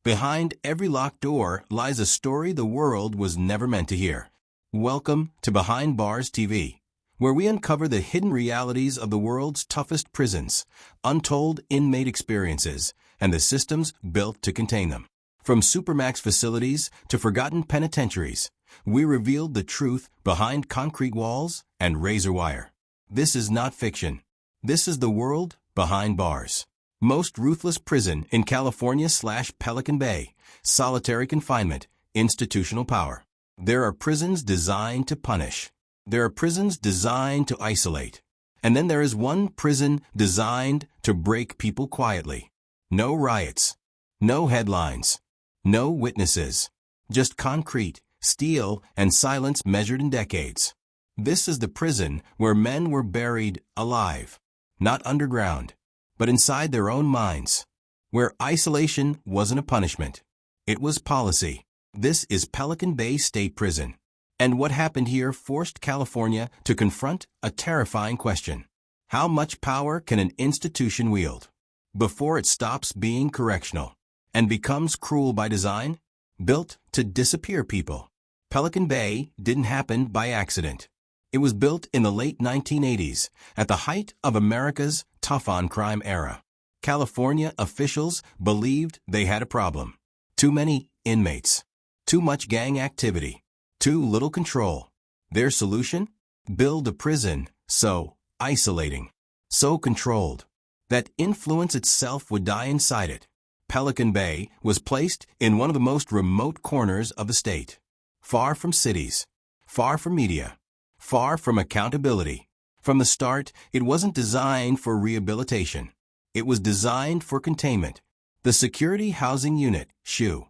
Behind every locked door lies a story the world was never meant to hear. Welcome to Behind Bars TV, where we uncover the hidden realities of the world's toughest prisons, untold inmate experiences, and the systems built to contain them. From supermax facilities to forgotten penitentiaries, we revealed the truth behind concrete walls and razor wire. This is not fiction. This is the world behind bars. Most ruthless prison in California/Pelican Bay, solitary confinement, institutional power. There are prisons designed to punish. There are prisons designed to isolate. And then there is one prison designed to break people quietly. No riots. No headlines. No witnesses. Just concrete, steel, and silence measured in decades. This is the prison where men were buried alive. Not underground, but inside their own minds. Where isolation wasn't a punishment. It was policy. This is Pelican Bay State Prison. And what happened here forced California to confront a terrifying question. How much power can an institution wield before it stops being correctional and becomes cruel by design, built to disappear people? Pelican Bay didn't happen by accident. It was built in the late 1980s, at the height of America's tough-on-crime era. California officials believed they had a problem. Too many inmates. Too much gang activity. Too little control. Their solution? Build a prison so isolating, so controlled, that influence itself would die inside it. Pelican Bay was placed in one of the most remote corners of the state. Far from cities. Far from media. Far from accountability. From the start, it wasn't designed for rehabilitation. It was designed for containment. The Security Housing Unit, SHU.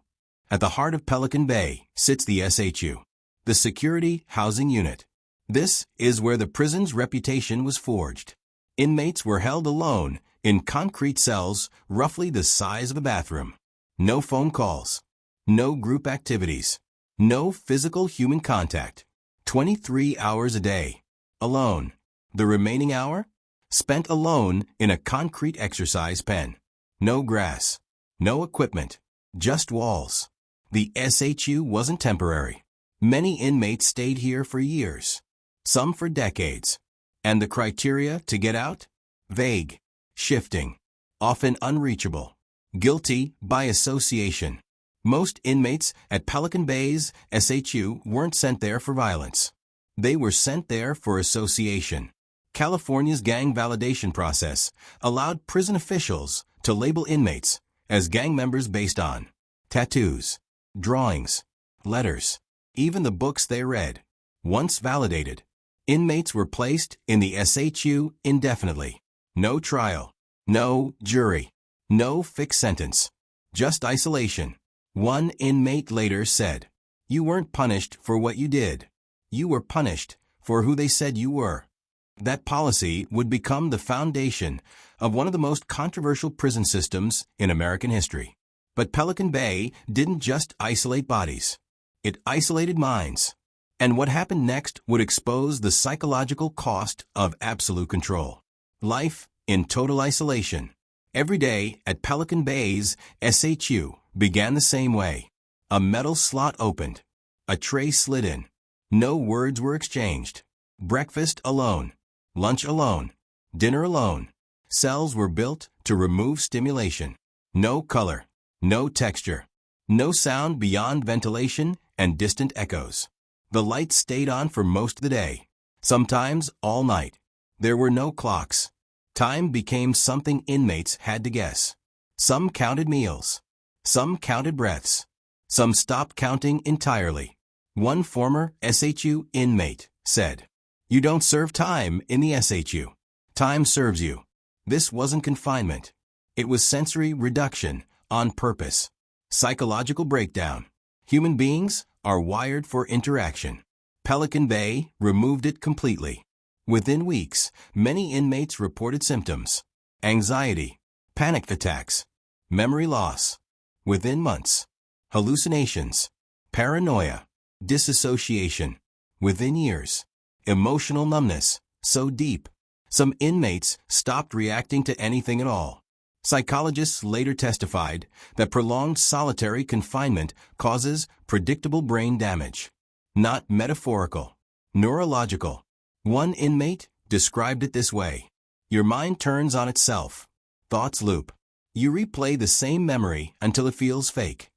At the heart of Pelican Bay sits the SHU, the Security Housing Unit. This is where the prison's reputation was forged. Inmates were held alone in concrete cells roughly the size of a bathroom. No phone calls. No group activities. No physical human contact. 23 hours a day. Alone. The remaining hour? Spent alone in a concrete exercise pen. No grass. No equipment. Just walls. The SHU wasn't temporary. Many inmates stayed here for years. Some for decades. And the criteria to get out? Vague. Shifting. Often unreachable. Guilty by association. Most inmates at Pelican Bay's SHU weren't sent there for violence. They were sent there for association. California's gang validation process allowed prison officials to label inmates as gang members based on tattoos, drawings, letters, even the books they read. Once validated, inmates were placed in the SHU indefinitely. No trial, no jury, no fixed sentence, just isolation. One inmate later said, "You weren't punished for what you did. You were punished for who they said you were." That policy would become the foundation of one of the most controversial prison systems in American history. But Pelican Bay didn't just isolate bodies. It isolated minds. And what happened next would expose the psychological cost of absolute control. Life in total isolation. Every day at Pelican Bay's SHU began the same way. A metal slot opened. A tray slid in. No words were exchanged. Breakfast alone. Lunch alone. Dinner alone. Cells were built to remove stimulation. No color. No texture. No sound beyond ventilation and distant echoes. The lights stayed on for most of the day. Sometimes all night. There were no clocks. Time became something inmates had to guess. Some counted meals. Some counted breaths. Some stopped counting entirely. One former SHU inmate said, "You don't serve time in the SHU. Time serves you." This wasn't confinement. It was sensory reduction on purpose. Psychological breakdown. Human beings are wired for interaction. Pelican Bay removed it completely. Within weeks, many inmates reported symptoms: anxiety, panic attacks, memory loss. Within months, hallucinations, paranoia, disassociation. Within years, emotional numbness, so deep, some inmates stopped reacting to anything at all. Psychologists later testified that prolonged solitary confinement causes predictable brain damage. Not metaphorical, neurological. One inmate described it this way: your mind turns on itself. Thoughts loop. You replay the same memory until it feels fake.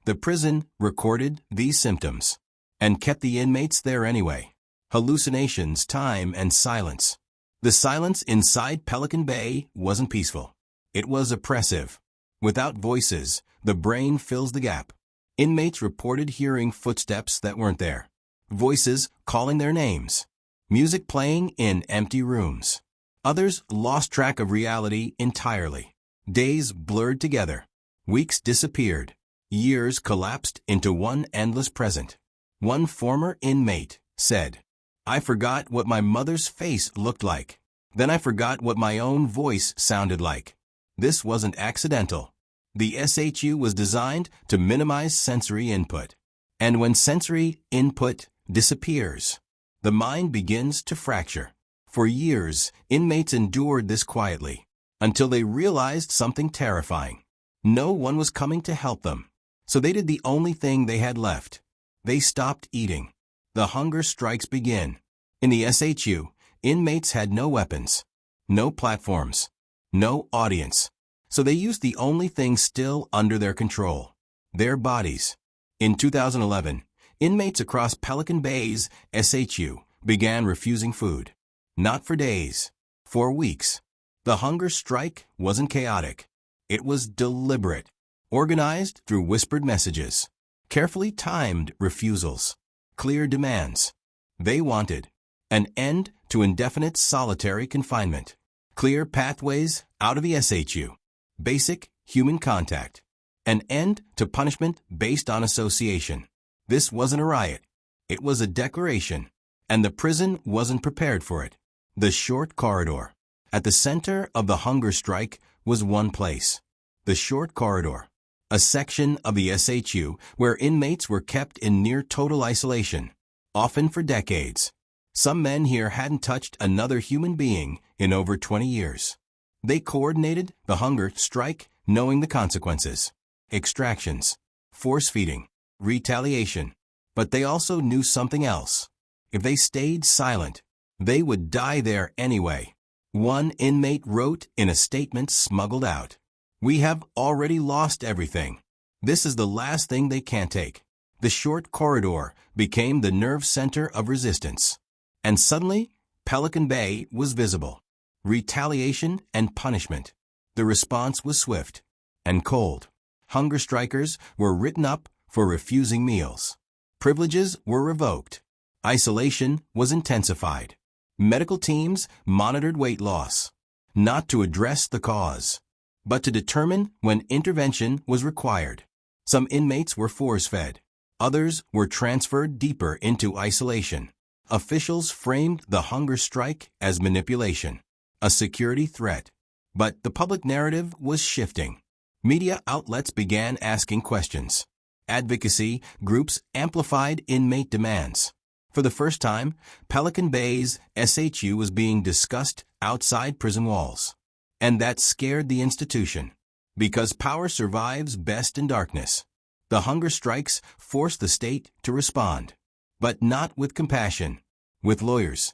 The prison recorded these symptoms and kept the inmates there anyway. Hallucinations, time, and silence. The silence inside Pelican Bay wasn't peaceful. It was oppressive. Without voices, the brain fills the gap. Inmates reported hearing footsteps that weren't there. Voices calling their names. Music playing in empty rooms. Others lost track of reality entirely. Days blurred together. Weeks disappeared. Years collapsed into one endless present. One former inmate said, "I forgot what my mother's face looked like. Then I forgot what my own voice sounded like." This wasn't accidental. The SHU was designed to minimize sensory input. And when sensory input disappears, the mind begins to fracture. For years, inmates endured this quietly, until they realized something terrifying. No one was coming to help them. So they did the only thing they had left. They stopped eating. The hunger strikes begin. In the SHU, inmates had no weapons, no platforms, no audience. So they used the only thing still under their control: their bodies. In 2011, inmates across Pelican Bay's SHU began refusing food. Not for days, for weeks. The hunger strike wasn't chaotic. It was deliberate, organized through whispered messages, carefully timed refusals, clear demands. They wanted an end to indefinite solitary confinement, clear pathways out of the SHU, basic human contact, an end to punishment based on association. This wasn't a riot. It was a declaration, and the prison wasn't prepared for it. The short corridor. At the center of the hunger strike was one place: the short corridor, a section of the SHU where inmates were kept in near total isolation, often for decades. Some men here hadn't touched another human being in over 20 years. They coordinated the hunger strike knowing the consequences: extractions, force feeding, retaliation. But they also knew something else. If they stayed silent, they would die there anyway. One inmate wrote in a statement smuggled out, "We have already lost everything. This is the last thing they can't take." The short corridor became the nerve center of resistance. And suddenly, Pelican Bay was visible. Retaliation and punishment. The response was swift and cold. Hunger strikers were written up for refusing meals. Privileges were revoked. Isolation was intensified. Medical teams monitored weight loss, not to address the cause, but to determine when intervention was required. Some inmates were force-fed. Others were transferred deeper into isolation. Officials framed the hunger strike as manipulation, a security threat. But the public narrative was shifting. Media outlets began asking questions. Advocacy groups amplified inmate demands. For the first time, Pelican Bay's SHU was being discussed outside prison walls. And that scared the institution. Because power survives best in darkness. The hunger strikes forced the state to respond. But not with compassion, with lawyers.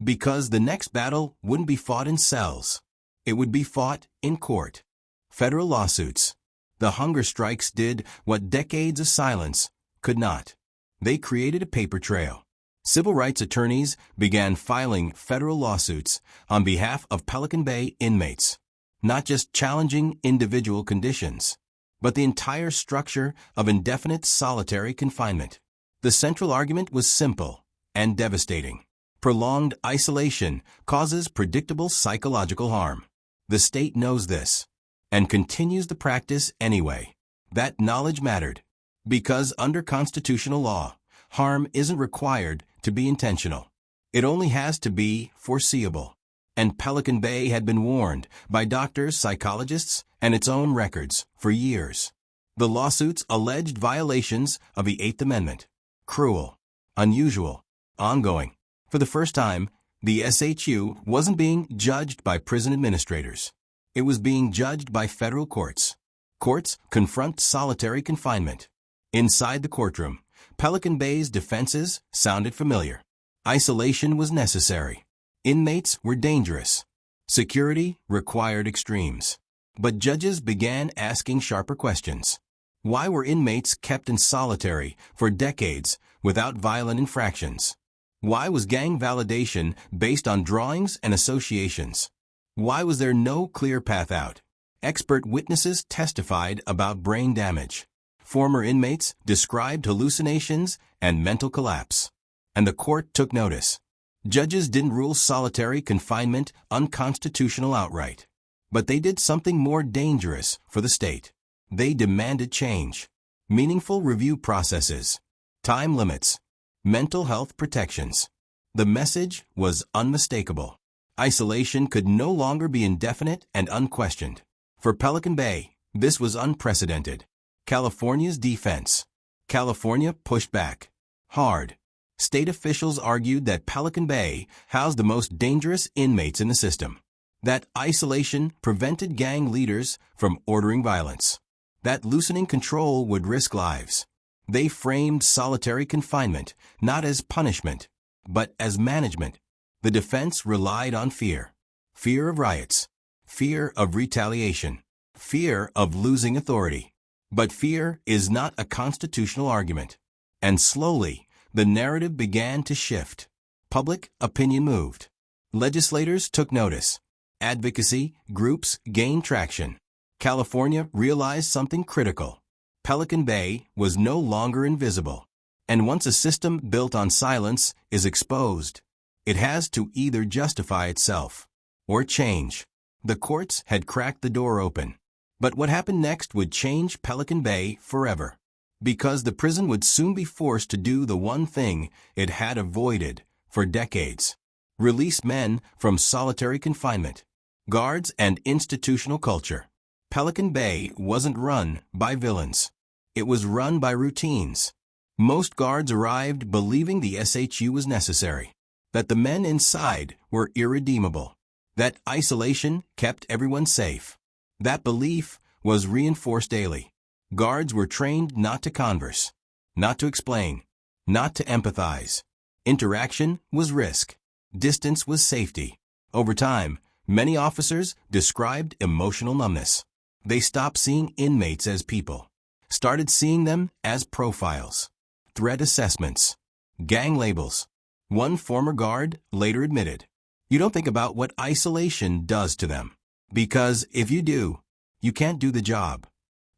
Because the next battle wouldn't be fought in cells. It would be fought in court. Federal lawsuits. The hunger strikes did what decades of silence could not. They created a paper trail. Civil rights attorneys began filing federal lawsuits on behalf of Pelican Bay inmates, not just challenging individual conditions, but the entire structure of indefinite solitary confinement. The central argument was simple and devastating. Prolonged isolation causes predictable psychological harm. The state knows this and continues the practice anyway. That knowledge mattered because under constitutional law, harm isn't required to be intentional. It only has to be foreseeable. And Pelican Bay had been warned by doctors, psychologists, and its own records for years. The lawsuits alleged violations of the Eighth Amendment. Cruel, unusual, ongoing. For the first time, the SHU wasn't being judged by prison administrators. It was being judged by federal courts. Courts confront solitary confinement. Inside the courtroom, Pelican Bay's defenses sounded familiar. Isolation was necessary. Inmates were dangerous. Security required extremes. But judges began asking sharper questions. Why were inmates kept in solitary for decades without violent infractions? Why was gang validation based on drawings and associations? Why was there no clear path out? Expert witnesses testified about brain damage. Former inmates described hallucinations and mental collapse. And the court took notice. Judges didn't rule solitary confinement unconstitutional outright. But they did something more dangerous for the state. They demanded change. Meaningful review processes. Time limits. Mental health protections. The message was unmistakable. Isolation could no longer be indefinite and unquestioned. For Pelican Bay, this was unprecedented. California's defense. California pushed back. Hard. State officials argued that Pelican Bay housed the most dangerous inmates in the system. That isolation prevented gang leaders from ordering violence. That loosening control would risk lives. They framed solitary confinement not as punishment, but as management. The defense relied on fear. Fear of riots. Fear of retaliation. Fear of losing authority. But fear is not a constitutional argument. And slowly, the narrative began to shift. Public opinion moved. Legislators took notice. Advocacy groups gained traction. California realized something critical. Pelican Bay was no longer invisible. And once a system built on silence is exposed, it has to either justify itself or change. The courts had cracked the door open. But what happened next would change Pelican Bay forever. Because the prison would soon be forced to do the one thing it had avoided for decades. Release men from solitary confinement. Guards and institutional culture. Pelican Bay wasn't run by villains. It was run by routines. Most guards arrived believing the SHU was necessary. That the men inside were irredeemable. That isolation kept everyone safe. That belief was reinforced daily. Guards were trained not to converse, not to explain, not to empathize. Interaction was risk. Distance was safety. Over time, many officers described emotional numbness. They stopped seeing inmates as people, started seeing them as profiles, threat assessments, gang labels. One former guard later admitted, "You don't think about what isolation does to them. Because if you do, you can't do the job."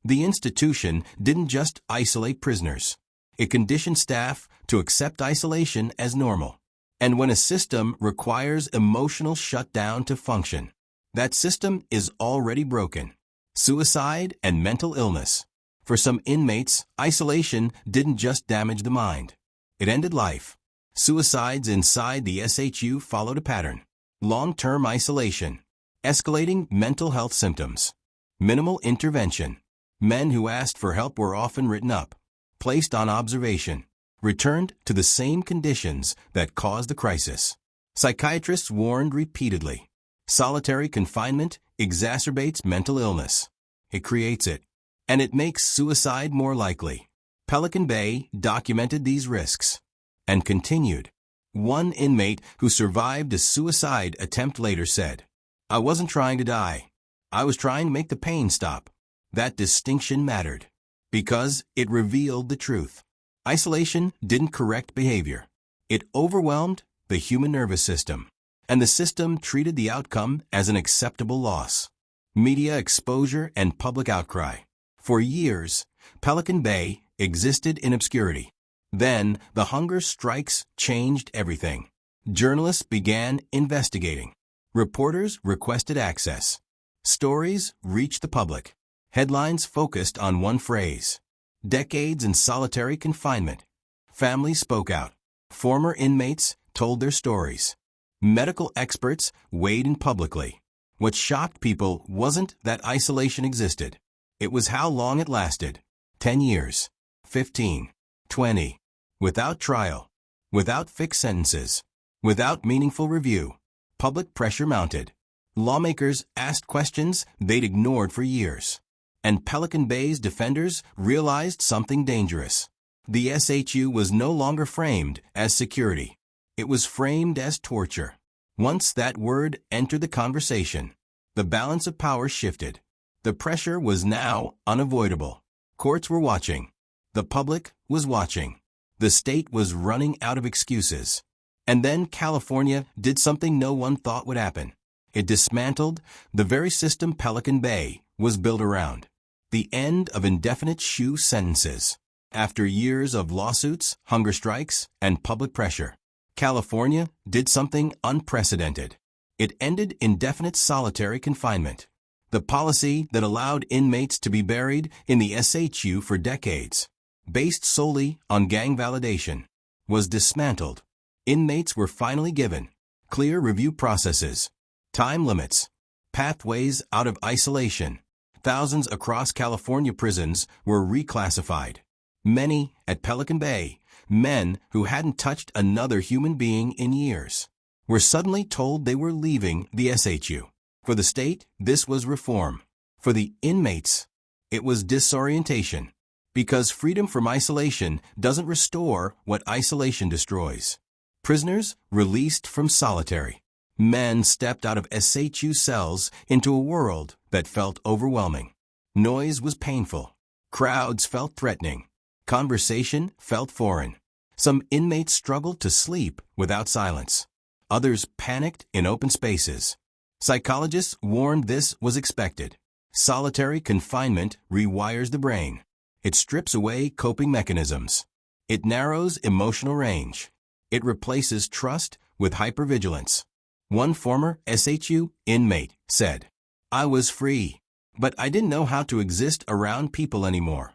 The institution didn't just isolate prisoners. It conditioned staff to accept isolation as normal. And when a system requires emotional shutdown to function, that system is already broken. Suicide and mental illness. For some inmates, isolation didn't just damage the mind. It ended life. Suicides inside the SHU followed a pattern. Long-term isolation. Escalating mental health symptoms. Minimal intervention. Men who asked for help were often written up, placed on observation, returned to the same conditions that caused the crisis. Psychiatrists warned repeatedly. Solitary confinement exacerbates mental illness. It creates it, and it makes suicide more likely. Pelican Bay documented these risks and continued. One inmate who survived a suicide attempt later said, "I wasn't trying to die. I was trying to make the pain stop." That distinction mattered because it revealed the truth. Isolation didn't correct behavior. It overwhelmed the human nervous system, and the system treated the outcome as an acceptable loss. Media exposure and public outcry. For years, Pelican Bay existed in obscurity. Then, the hunger strikes changed everything. Journalists began investigating. Reporters requested access. Stories reached the public. Headlines focused on one phrase: decades in solitary confinement. Families spoke out. Former inmates told their stories. Medical experts weighed in publicly. What shocked people wasn't that isolation existed. It was how long it lasted. 10 years, 15, 20. Without trial, without fixed sentences, without meaningful review. Public pressure mounted. Lawmakers asked questions they'd ignored for years. And Pelican Bay's defenders realized something dangerous. The SHU was no longer framed as security. It was framed as torture. Once that word entered the conversation, the balance of power shifted. The pressure was now unavoidable. Courts were watching. The public was watching. The state was running out of excuses. And then California did something no one thought would happen. It dismantled the very system Pelican Bay was built around. The end of indefinite SHU sentences. After years of lawsuits, hunger strikes, and public pressure, California did something unprecedented. It ended indefinite solitary confinement. The policy that allowed inmates to be buried in the SHU for decades, based solely on gang validation, was dismantled. Inmates were finally given clear review processes, time limits, pathways out of isolation. Thousands across California prisons were reclassified. Many at Pelican Bay, men who hadn't touched another human being in years, were suddenly told they were leaving the SHU. For the state, this was reform. For the inmates, it was disorientation. Because freedom from isolation doesn't restore what isolation destroys. Prisoners released from solitary. Men stepped out of SHU cells into a world that felt overwhelming. Noise was painful. Crowds felt threatening. Conversation felt foreign. Some inmates struggled to sleep without silence. Others panicked in open spaces. Psychologists warned this was expected. Solitary confinement rewires the brain. It strips away coping mechanisms. It narrows emotional range. It replaces trust with hypervigilance. One former SHU inmate said, "I was free, but I didn't know how to exist around people anymore."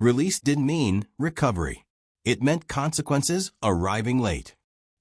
Release didn't mean recovery. It meant consequences arriving late.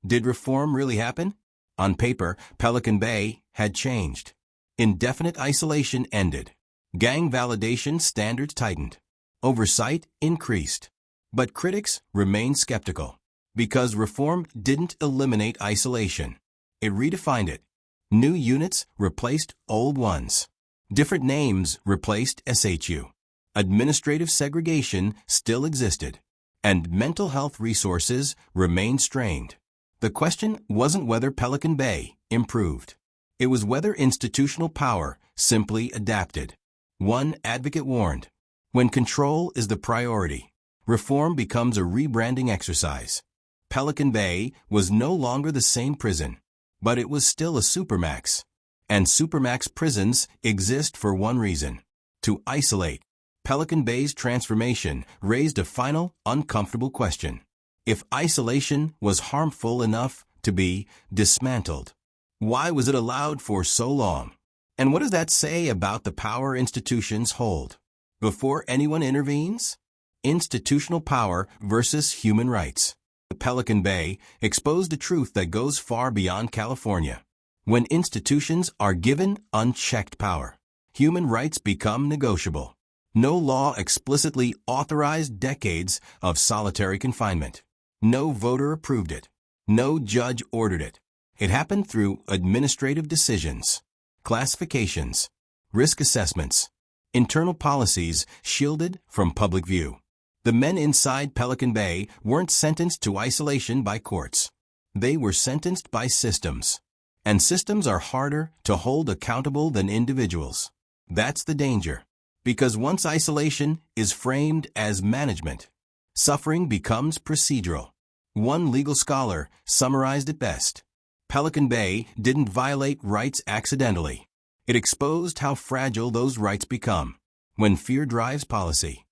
Did reform really happen? On paper, Pelican Bay had changed. Indefinite isolation ended. Gang validation standards tightened. Oversight increased. But critics remained skeptical. Because reform didn't eliminate isolation. It redefined it. New units replaced old ones. Different names replaced SHU. Administrative segregation still existed. And mental health resources remained strained. The question wasn't whether Pelican Bay improved. It was whether institutional power simply adapted. One advocate warned, when control is the priority, reform becomes a rebranding exercise. Pelican Bay was no longer the same prison, but it was still a supermax. And supermax prisons exist for one reason: to isolate. Pelican Bay's transformation raised a final, uncomfortable question. If isolation was harmful enough to be dismantled, why was it allowed for so long? And what does that say about the power institutions hold? Before anyone intervenes? Institutional power versus human rights. The Pelican Bay exposed a truth that goes far beyond California. When institutions are given unchecked power, human rights become negotiable. No law explicitly authorized decades of solitary confinement. No voter approved it. No judge ordered it. It happened through administrative decisions, classifications, risk assessments, internal policies shielded from public view. The men inside Pelican Bay weren't sentenced to isolation by courts. They were sentenced by systems. And systems are harder to hold accountable than individuals. That's the danger. Because once isolation is framed as management, suffering becomes procedural. One legal scholar summarized it best. Pelican Bay didn't violate rights accidentally. It exposed how fragile those rights become when fear drives policy.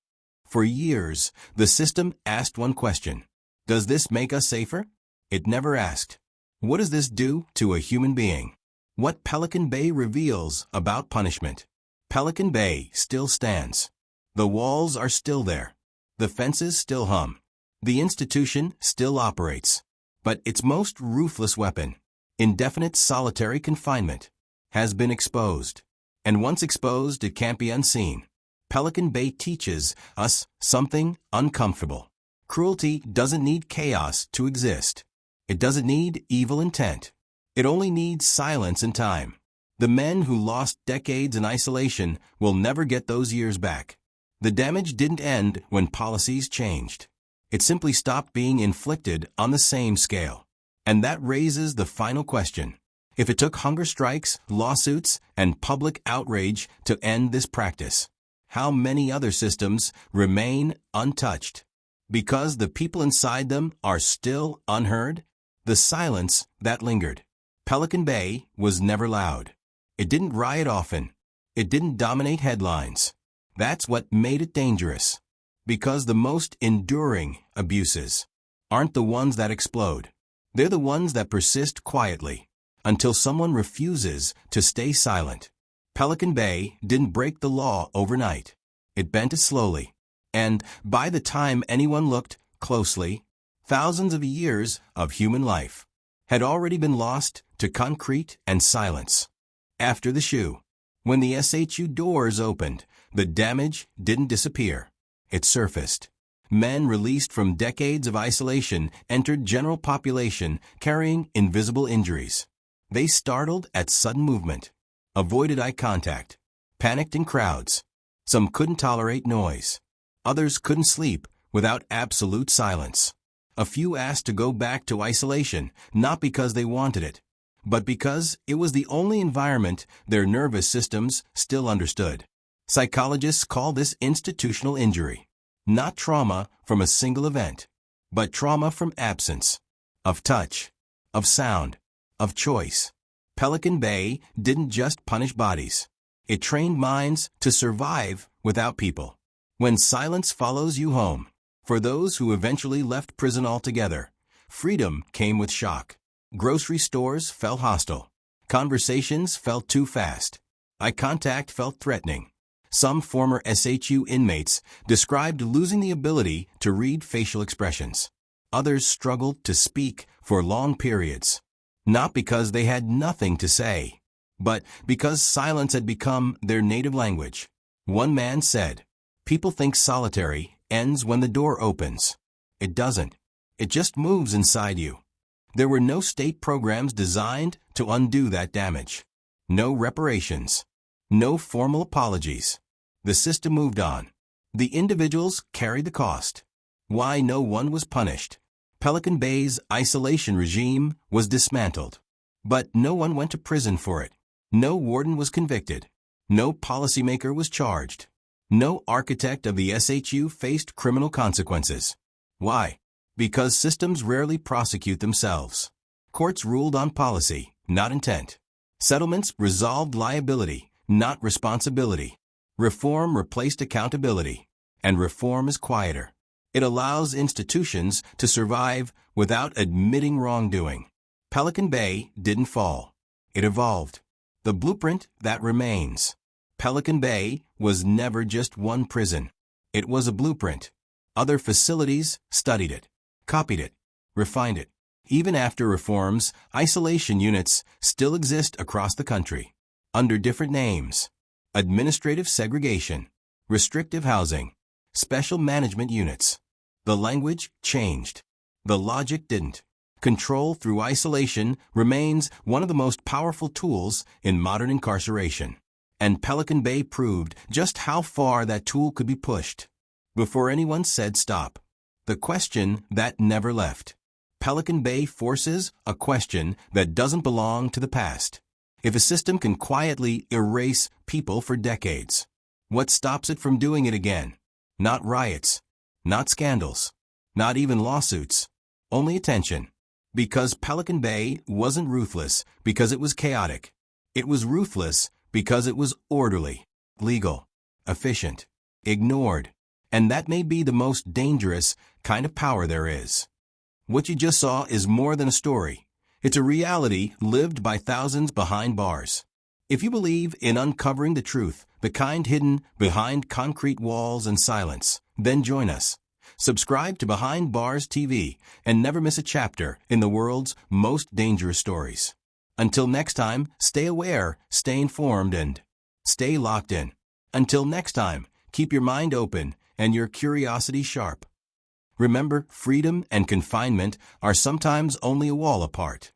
For years, the system asked one question: does this make us safer? It never asked, what does this do to a human being? What Pelican Bay reveals about punishment. Pelican Bay still stands. The walls are still there. The fences still hum. The institution still operates. But its most ruthless weapon, indefinite solitary confinement, has been exposed. And once exposed, it can't be unseen. Pelican Bay teaches us something uncomfortable. Cruelty doesn't need chaos to exist. It doesn't need evil intent. It only needs silence and time. The men who lost decades in isolation will never get those years back. The damage didn't end when policies changed. It simply stopped being inflicted on the same scale. And that raises the final question. If it took hunger strikes, lawsuits, and public outrage to end this practice, how many other systems remain untouched? Because the people inside them are still unheard? The silence that lingered. Pelican Bay was never loud. It didn't riot often. It didn't dominate headlines. That's what made it dangerous. Because the most enduring abuses aren't the ones that explode. They're the ones that persist quietly until someone refuses to stay silent. Pelican Bay didn't break the law overnight. It bent it slowly. And by the time anyone looked closely, thousands of years of human life had already been lost to concrete and silence. After the SHU, when the SHU doors opened, the damage didn't disappear. It surfaced. Men released from decades of isolation entered general population carrying invisible injuries. They startled at sudden movement, avoided eye contact, panicked in crowds. Some couldn't tolerate noise. Others couldn't sleep without absolute silence. A few asked to go back to isolation, not because they wanted it, but because it was the only environment their nervous systems still understood. Psychologists call this institutional injury. Not trauma from a single event, but trauma from absence, of touch, of sound, of choice. Pelican Bay didn't just punish bodies. It trained minds to survive without people. When silence follows you home, for those who eventually left prison altogether, freedom came with shock. Grocery stores felt hostile. Conversations felt too fast. Eye contact felt threatening. Some former SHU inmates described losing the ability to read facial expressions. Others struggled to speak for long periods, not because they had nothing to say, but because silence had become their native language. One man said, "People think solitary ends when the door opens. It doesn't. It just moves inside you." There were no state programs designed to undo that damage. No reparations. No formal apologies. The system moved on. The individuals carried the cost. Why no one was punished? Pelican Bay's isolation regime was dismantled. But no one went to prison for it. No warden was convicted. No policymaker was charged. No architect of the SHU faced criminal consequences. Why? Because systems rarely prosecute themselves. Courts ruled on policy, not intent. Settlements resolved liability, not responsibility. Reform replaced accountability, and reform is quieter. It allows institutions to survive without admitting wrongdoing. Pelican Bay didn't fall. It evolved. The blueprint that remains. Pelican Bay was never just one prison. It was a blueprint. Other facilities studied it, copied it, refined it. Even after reforms, isolation units still exist across the country, under different names. Administrative segregation, restrictive housing, special management units. The language changed. The logic didn't. Control through isolation remains one of the most powerful tools in modern incarceration. And Pelican Bay proved just how far that tool could be pushed before anyone said stop. The question that never left. Pelican Bay forces a question that doesn't belong to the past. If a system can quietly erase people for decades, what stops it from doing it again? Not riots, not scandals, not even lawsuits, only attention. Because Pelican Bay wasn't ruthless because it was chaotic. It was ruthless because it was orderly, legal, efficient, ignored. And that may be the most dangerous kind of power there is. What you just saw is more than a story. It's a reality lived by thousands behind bars. If you believe in uncovering the truth, the kind hidden behind concrete walls and silence, then join us. Subscribe to Behind Bars TV and never miss a chapter in the world's most dangerous stories. Until next time, stay aware, stay informed, and stay locked in. Until next time, keep your mind open and your curiosity sharp. Remember, freedom and confinement are sometimes only a wall apart.